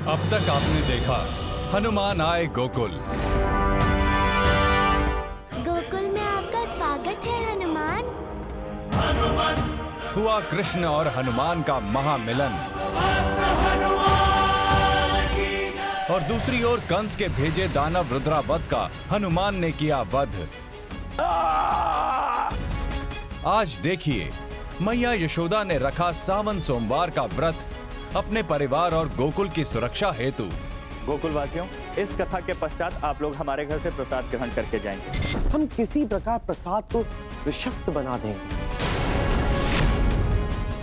अब तक आपने देखा हनुमान आए गोकुल। गोकुल में आपका स्वागत है हनुमान। हुआ कृष्ण और हनुमान का महामिलन। और दूसरी ओर कंस के भेजे दानव रुद्रावत का हनुमान ने किया वध। आज देखिए मैया यशोदा ने रखा सावन सोमवार का व्रत अपने परिवार और गोकुल की सुरक्षा हेतु। गोकुल वासियों, इस कथा के पश्चात आप लोग हमारे घर से प्रसाद ग्रहण करके जाएंगे। हम किसी प्रकार प्रसाद को विषक्त बना देंगे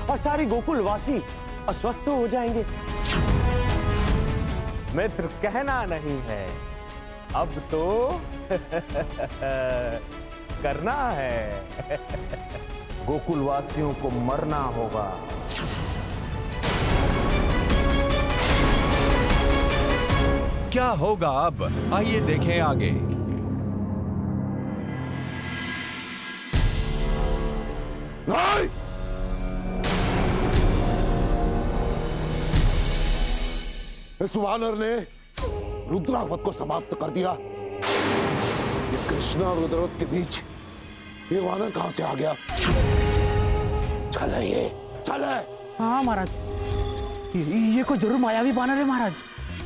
और सारे गोकुल वासी अस्वस्थ हो जाएंगे। मित्र, कहना नहीं है, अब तो करना है। गोकुल वासियों को मरना होगा। क्या होगा अब, आइए देखें आगे। नहीं! इस वानर ने रुद्रावत को समाप्त कर दिया। ये कृष्ण और रुद्रावत के बीच ये वानर कहां से आ गया? चले ये, चले। हाँ महाराज, ये कोई जरूर मायावी वानर है महाराज,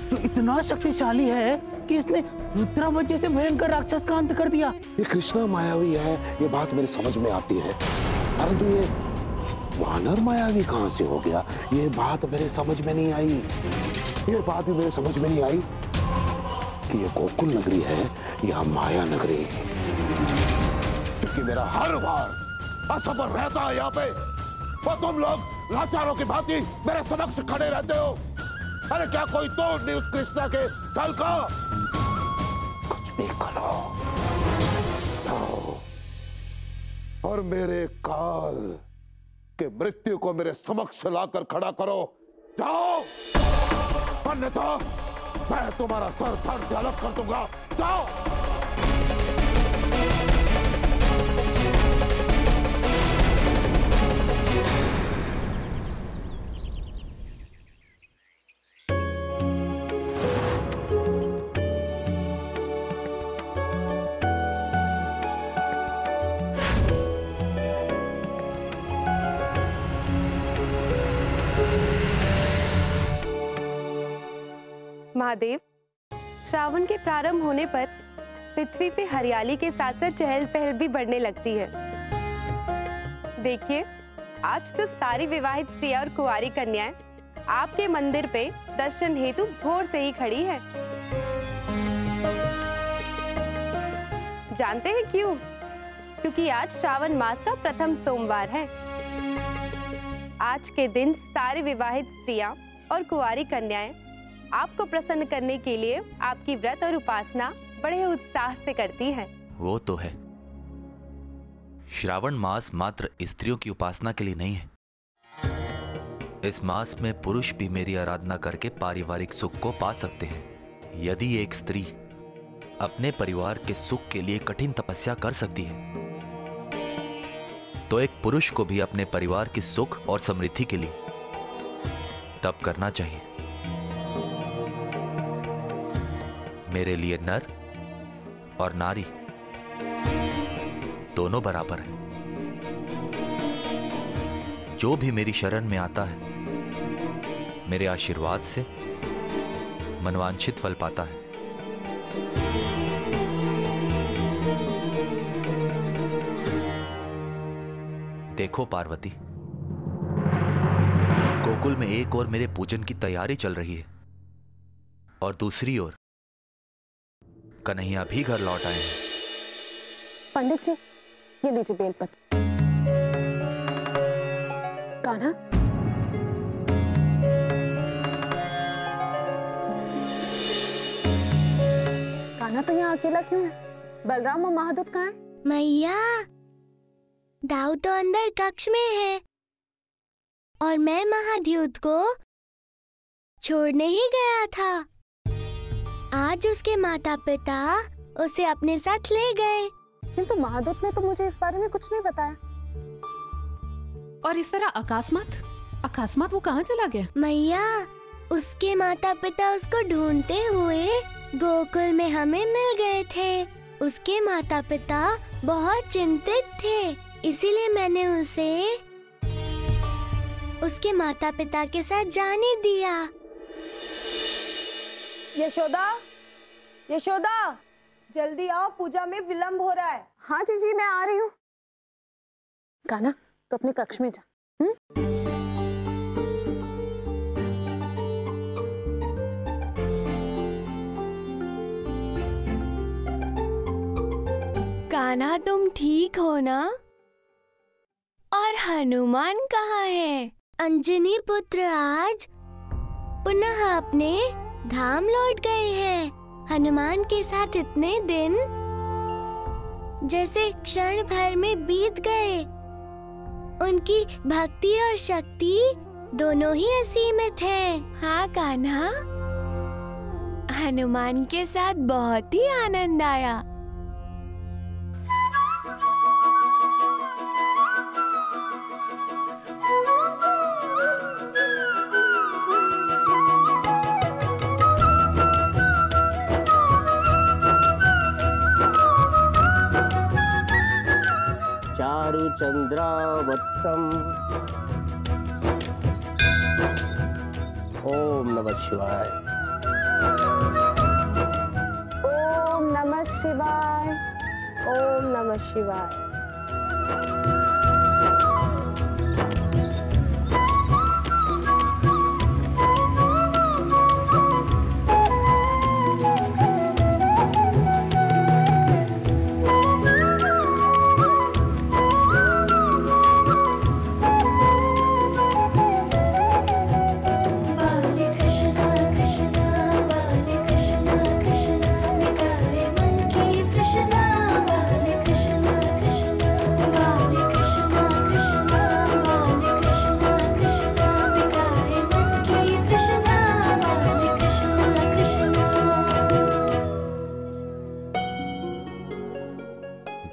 जो इतना शक्तिशाली है कि इसने रुद्रावत जैसे भयंकर राक्षस का अंत कर दिया। ये कृष्णा मायावी है, ये बात मेरे समझ में आती है, परंतु ये वानर मायावी कहां से हो गया, ये बात मेरे समझ में नहीं आई। ये बात भी मेरे समझ में नहीं आई कि ये गोकुल नगरी है या माया नगरी, क्योंकि मेरा हर बार असबर रहता है यहाँ पे और तुम लोग लाचारों की भांति मेरे समक्ष खड़े रहते हो। अरे क्या कोई तोड़ नहीं उस कृष्णा के दल का? कुछ भी करो और मेरे काल के मृत्यु को मेरे समक्ष लाकर खड़ा करो। जाओ, अन्यथा मैं तुम्हारा सर धड़ से अलग कर दूंगा। जाओ। महादेव, श्रावण के प्रारंभ होने पर पृथ्वी पे हरियाली के साथ साथ चहल पहल भी बढ़ने लगती है। देखिए, आज तो सारी विवाहित स्त्रियां और कुंवारी कन्याएं आपके मंदिर पे दर्शन हेतु भोर से ही खड़ी हैं। जानते हैं क्यों? क्योंकि आज श्रावण मास का प्रथम सोमवार है। आज के दिन सारी विवाहित स्त्रियां और कुंवारी कन्याएं आपको प्रसन्न करने के लिए आपकी व्रत और उपासना बड़े उत्साह से करती हैं। वो तो है, श्रावण मास मात्र स्त्रियों की उपासना के लिए नहीं है। इस मास में पुरुष भी मेरी आराधना करके पारिवारिक सुख को पा सकते हैं। यदि एक स्त्री अपने परिवार के सुख के लिए कठिन तपस्या कर सकती है, तो एक पुरुष को भी अपने परिवार की सुख और समृद्धि के लिए तप करना चाहिए। मेरे लिए नर और नारी दोनों बराबर हैं। जो भी मेरी शरण में आता है, मेरे आशीर्वाद से मनवांछित फल पाता है। देखो पार्वती, गोकुल में एक ओर मेरे पूजन की तैयारी चल रही है और दूसरी ओर कन्हैया भी घर लौट आए हैं। पंडित जी, ये लीजिए बेलपत्र। कान्हा, कान्हा तो यहाँ अकेला क्यों है? बलराम और महादूत कहाँ हैं? मैया, दाऊ तो अंदर कक्ष में है और मैं महाद्यूत को छोड़ने ही गया था। आज उसके माता पिता उसे अपने साथ ले गए। किंतु महादूत ने तो मुझे इस बारे में कुछ नहीं बताया। और इस तरह अकस्मात वो कहाँ चला गया? मैया, उसके माता पिता उसको ढूंढते हुए गोकुल में हमें मिल गए थे। उसके माता पिता बहुत चिंतित थे, इसीलिए मैंने उसे उसके माता पिता के साथ जाने दिया। यशोदा, यशोदा, जल्दी आओ, पूजा में विलंब हो रहा है। हाँ जीजी, मैं आ रही हूँ। कान्हा, तो अपने कक्ष में जा। कान्हा, तुम ठीक हो ना? और हनुमान कहाँ है? अंजनी पुत्र आज पुनः अपने धाम लौट गए हैं। हनुमान के साथ इतने दिन जैसे क्षण भर में बीत गए। उनकी भक्ति और शक्ति दोनों ही असीमित हैं। हाँ कान्हा, हनुमान के साथ बहुत ही आनंद आया। चारु चंद्रावत्सम। ओम नमः शिवाय। ओम नमः शिवाय। ओम नमः शिवाय।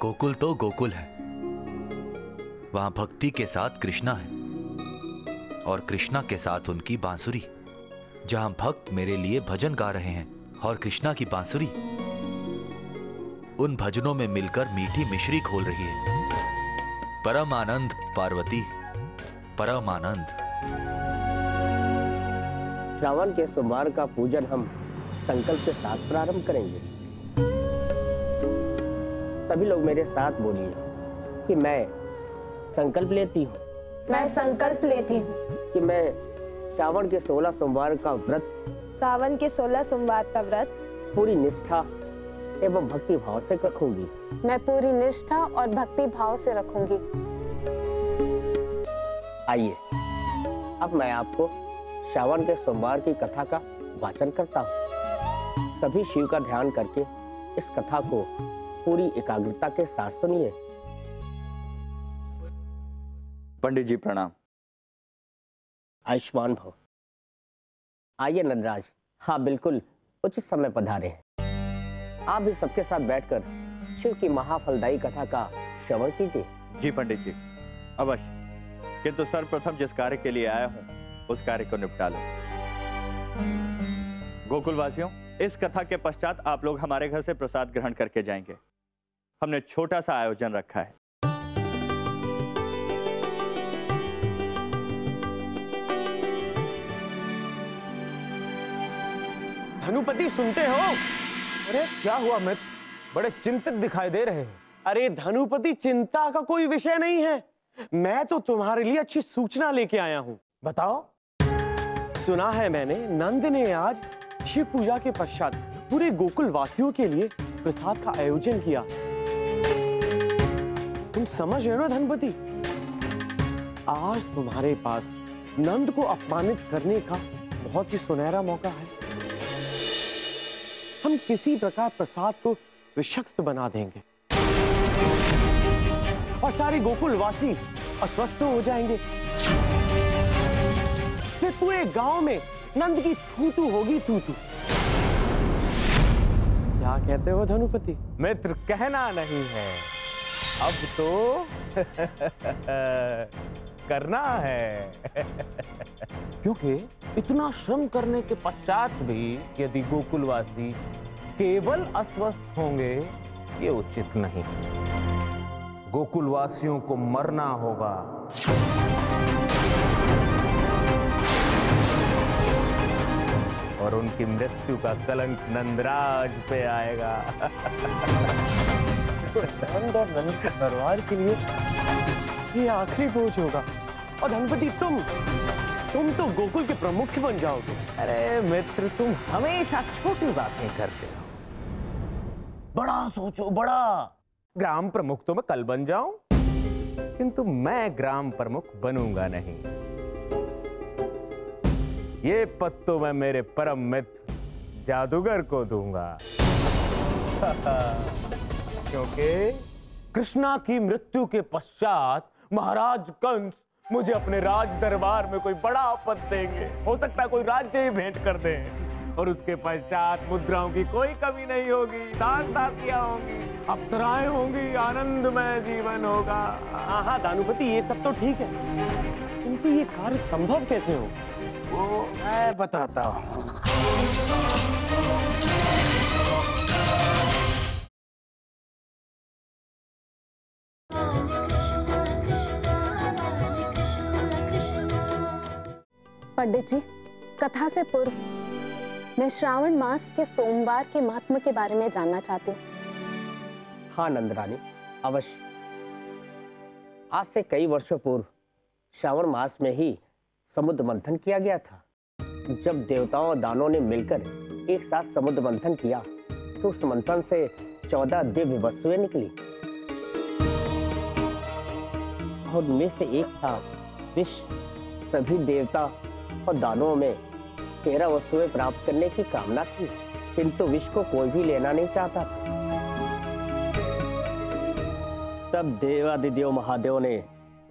गोकुल तो गोकुल है, वहां भक्ति के साथ कृष्णा है और कृष्णा के साथ उनकी बांसुरी। जहां भक्त मेरे लिए भजन गा रहे हैं और कृष्णा की बांसुरी उन भजनों में मिलकर मीठी मिश्री खोल रही है। परम आनंद पार्वती, परम आनंद। श्रावण के सोमवार का पूजन हम संकल्प के साथ प्रारंभ करेंगे। सभी लोग मेरे साथ बोलिए कि मैं संकल्प लेती हूँ। मैं संकल्प लेती हूँ कि मैं श्रावण के 16 सोमवार का व्रत, सावन के 16 सोमवार का व्रत पूरी निष्ठा एवं भक्ति भाव से रखूंगी। मैं पूरी निष्ठा और भक्ति भाव से रखूंगी। आइए, अब मैं आपको श्रावण के सोमवार की कथा का वाचन करता हूँ। सभी शिव का ध्यान करके इस कथा को पूरी एकाग्रता के साथ सुनिए। पंडित जी प्रणाम। आयुष्मान भव। आइए नटराज, हाँ बिल्कुल उचित समय पधारे हैं। आप भी सबके साथ बैठकर शिव की महाफलदायी कथा का श्रवण कीजिए। जी पंडित जी, अवश्य, किंतु सर्वप्रथम जिस कार्य के लिए आया हूं उस कार्य को निपटा लो। गोकुलवासियों, इस कथा के पश्चात आप लोग हमारे घर से प्रसाद ग्रहण करके जाएंगे। हमने छोटा सा आयोजन रखा है। धनुपति, सुनते हो? अरे क्या हुआ मित्र, बड़े चिंतित दिखाई दे रहे हैं। अरे धनुपति, चिंता का कोई विषय नहीं है। मैं तो तुम्हारे लिए अच्छी सूचना लेके आया हूँ। बताओ। सुना है मैंने, नंद ने आज शिव पूजा के पश्चात पूरे गोकुल वासियों के लिए प्रसाद का आयोजन किया। तुम समझ रहे हो धनपति, आज तुम्हारे पास नंद को अपमानित करने का बहुत ही सुनहरा मौका है। हम किसी प्रकार प्रसाद को विषक्त बना देंगे और सारे गोकुल वासी अस्वस्थ हो जाएंगे। फिर पूरे गांव में नंद की थू-थू होगी, थू-थू। क्या कहते हो धनुपति? मित्र, कहना नहीं है अब तो। करना है। क्योंकि इतना श्रम करने के पश्चात भी यदि गोकुलवासी केवल अस्वस्थ होंगे, ये उचित नहीं। गोकुलवासियों को मरना होगा। और उनकी मृत्यु का कलंक नंदराज पे आएगा। तो नंद और नंद के परिवार के लिए ये आखिरी बोझ होगा। और धनपति तुम तो गोकुल के प्रमुख बन जाओगे। अरे मित्र, तुम हमेशा छोटी बातें करते हो। बड़ा सोचो, बड़ा। ग्राम प्रमुख तो मैं कल बन जाऊं, किंतु मैं ग्राम प्रमुख बनूंगा नहीं। ये पद तो मैं मेरे परम मित्र जादूगर को दूंगा। क्योंकि कृष्णा की मृत्यु के पश्चात महाराज कंस मुझे अपने राज दरबार में कोई बड़ा पद देंगे। हो सकता है कोई राज्य ही भेंट कर दें। और उसके पश्चात मुद्राओं की कोई कमी नहीं होगी, दान दासियां होंगी, अप्सराएं होंगी, आनंदमय जीवन होगा। हाँ दानुपति, ये सब तो ठीक है, किंतु ये कार्य संभव कैसे हो, वो मैं बताता हूँ। पंडित जी, कथा से पूर्व मैं श्रावण मास के सोमवार के महात्म्य के बारे में जानना चाहती हूँ। हाँ नंदरानी, अवश्य। आज से कई वर्षों पूर्व श्रावण मास में ही समुद्र मंथन किया गया था। जब देवताओं और दानों ने मिलकर एक साथ समुद्र मंथन किया तो उस मंथन से 14 दिव्य वस्तुएं निकली। और उनमें से एक था विष। सभी देवता और दानों में 13 वस्तुएं प्राप्त करने की कामना थी, किंतु विष को कोई भी लेना नहीं चाहता था। तब देवादिदेव महादेव ने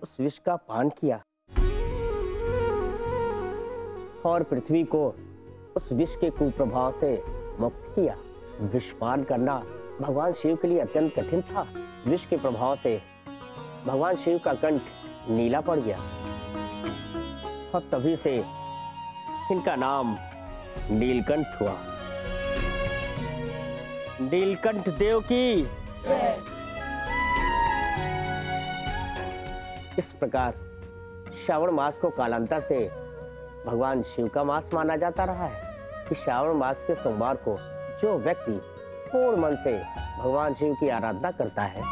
उस विष का पान किया और पृथ्वी को उस विष के कुप्रभाव से मुक्त किया। विषपान करना भगवान शिव के लिए अत्यंत कठिन था। विष के प्रभाव से भगवान शिव का कंठ नीला पड़ गया और तभी से इनका नाम नीलकंठ हुआ। नीलकंठ देव की जय। इस प्रकार श्रावण मास को कालांतर से भगवान शिव का मास माना जाता रहा है कि श्रावण मास के सोमवार को जो व्यक्ति पूर्ण मन से भगवान शिव की आराधना करता है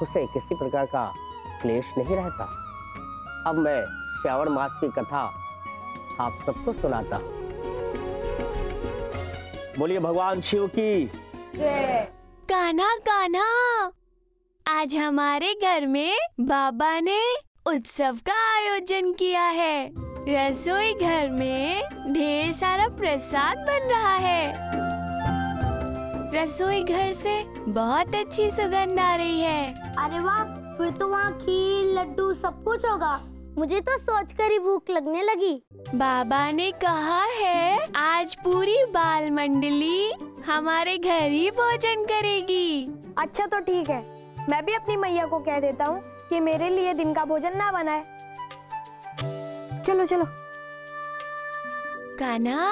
उसे किसी प्रकार का क्लेश नहीं रहता। अब मैं श्रावण मास की कथा आप सबको सुनाता हूँ। बोलिए भगवान शिव की जय। कान्हा कान्हा, आज हमारे घर में बाबा ने उत्सव का आयोजन किया है। रसोई घर में ढेर सारा प्रसाद बन रहा है। रसोई घर से बहुत अच्छी सुगंध आ रही है। अरे वाह, फिर तो वहाँ खीर लड्डू सब कुछ होगा। मुझे तो सोचकर ही भूख लगने लगी। बाबा ने कहा है आज पूरी बाल मंडली हमारे घर ही भोजन करेगी। अच्छा तो ठीक है, मैं भी अपनी मैया को कह देता हूँ कि मेरे लिए दिन का भोजन ना बनाए। चलो चलो। कान्हा,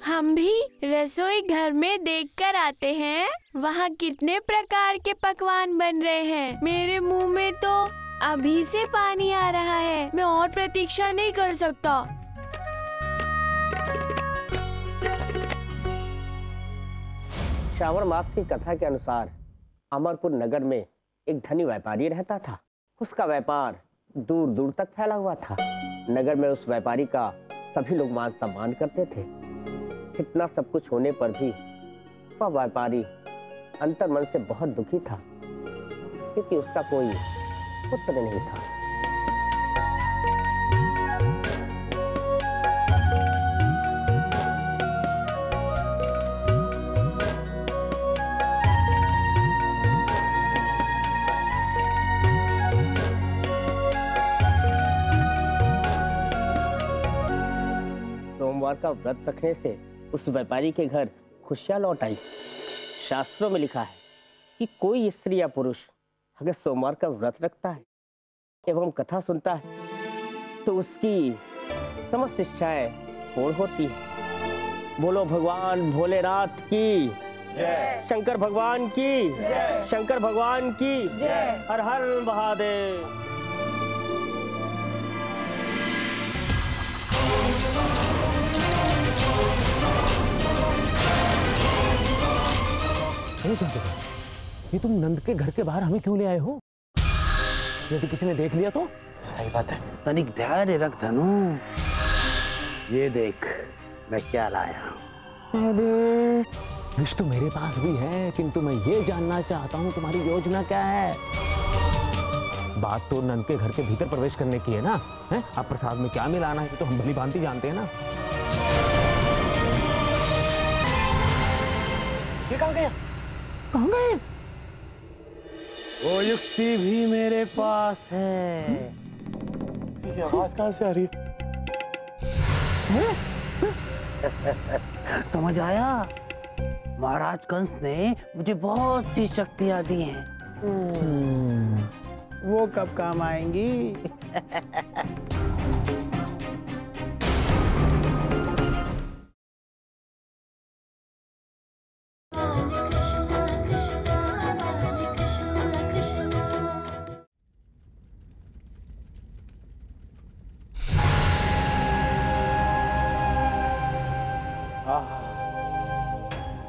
हम भी रसोई घर में देखकर आते हैं वहाँ कितने प्रकार के पकवान बन रहे हैं। मेरे मुंह में तो अभी से पानी आ रहा है। मैं और प्रतीक्षा नहीं कर सकता। श्रावण मास की कथा के अनुसार अमरपुर नगर में एक धनी व्यापारी रहता था। उसका व्यापार दूर दूर तक फैला हुआ था। नगर में उस व्यापारी का सभी लोग मान सम्मान करते थे। इतना सब कुछ होने पर भी वह व्यापारी अंतर मन से बहुत दुखी था, क्योंकि उसका कोई पुत्र नहीं था। सोमवार का व्रत रखने से उस व्यापारी के घर खुशियां लौट आई। शास्त्रों में लिखा है कि कोई स्त्री या पुरुष अगर सोमवार का व्रत रखता है एवं कथा सुनता है तो उसकी समस्त इच्छाएं पूर्ण होती है। बोलो भगवान भोलेनाथ की जय, शंकर भगवान की जय, शंकर भगवान की जय, हर हर महादेव। ये तुम नंद के घर के बाहर हमें क्यों ले आए हो? यदि किसी ने देख लिया तो? सही बात है, तनिक धैर्य रख धनु। ये देख मैं क्या लाया हूं। अरे विष तो मेरे पास भी है, किंतु मैं ये जानना चाहता हूँ तुम्हारी योजना क्या है। बात तो नंद के घर के भीतर प्रवेश करने की है ना? है? अब प्रसाद में क्या मिलाना है तो हम भली भांति जानते हैं ना। ये कहाँ गया? कहाँ गए? वो युक्ति भी मेरे पास है। ये आवाज कहाँ से आ रही है? समझ आया? महाराज कंस ने मुझे बहुत सी शक्तियां दी हैं। वो कब काम आएंगी?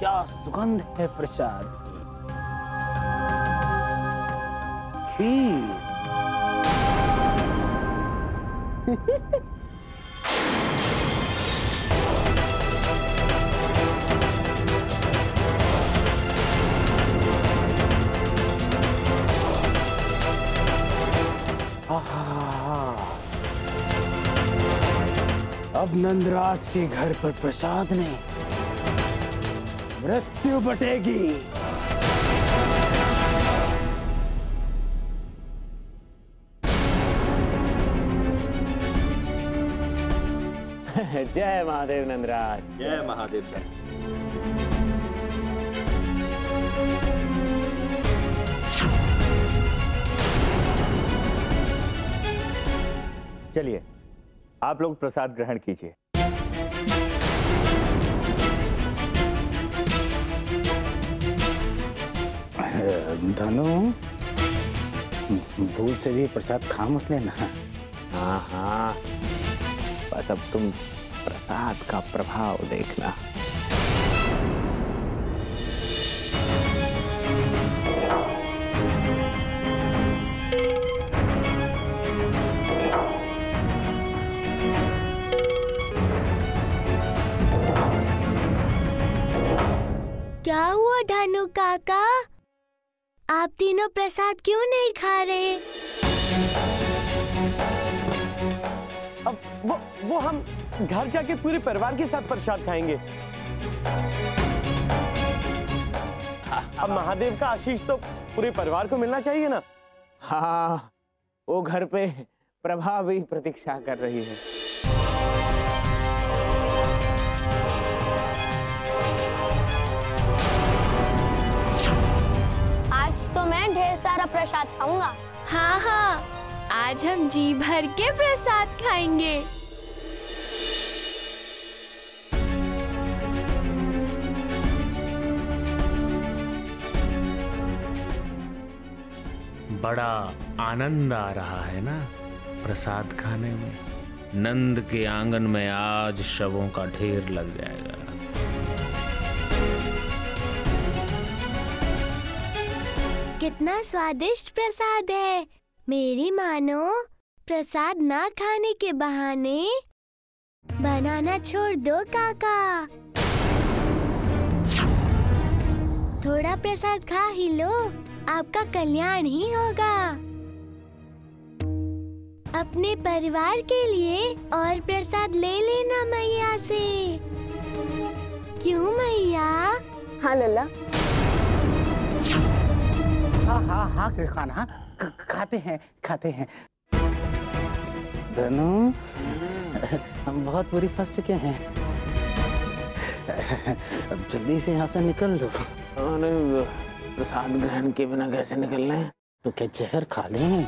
क्या सुगंध है प्रसाद की। अब नंदराज के घर पर प्रसाद ने मृत्यु बटेगी। जय महादेव नंदराज। जय महादेव। चलिए आप लोग प्रसाद ग्रहण कीजिए। धनु भूल से भी प्रसाद खा मत लेना। हाँ हाँ, बस अब तुम प्रसाद का प्रभाव देखना। क्या हुआ धनु काका? आप तीनों प्रसाद क्यों नहीं खा रहे? अब वो हम घर जाके पूरे परिवार के साथ प्रसाद खाएंगे। अब महादेव का आशीष तो पूरे परिवार को मिलना चाहिए ना। हाँ, वो घर पे प्रभा भी प्रतीक्षा कर रही है। तो मैं ढेर सारा प्रसाद खाऊंगा। हाँ हाँ, आज हम जी भर के प्रसाद खाएंगे। बड़ा आनंद आ रहा है ना प्रसाद खाने में। नंद के आंगन में आज शवों का ढेर लग जाएगा। कितना स्वादिष्ट प्रसाद है। मेरी मानो प्रसाद ना खाने के बहाने बनाना छोड़ दो काका। थोड़ा प्रसाद खा ही लो, आपका कल्याण ही होगा। अपने परिवार के लिए और प्रसाद ले लेना मैया से। क्यों मैया? हाँ लल्ला। हाँ कृष्ण, हाँ खाते हैं। धनु हम बहुत बुरी फंस चुके हैं। अब जल्दी से यहाँ से निकल दो। प्रसाद ग्रहण के बिना कैसे निकलना है? तो क्या जहर खा लें?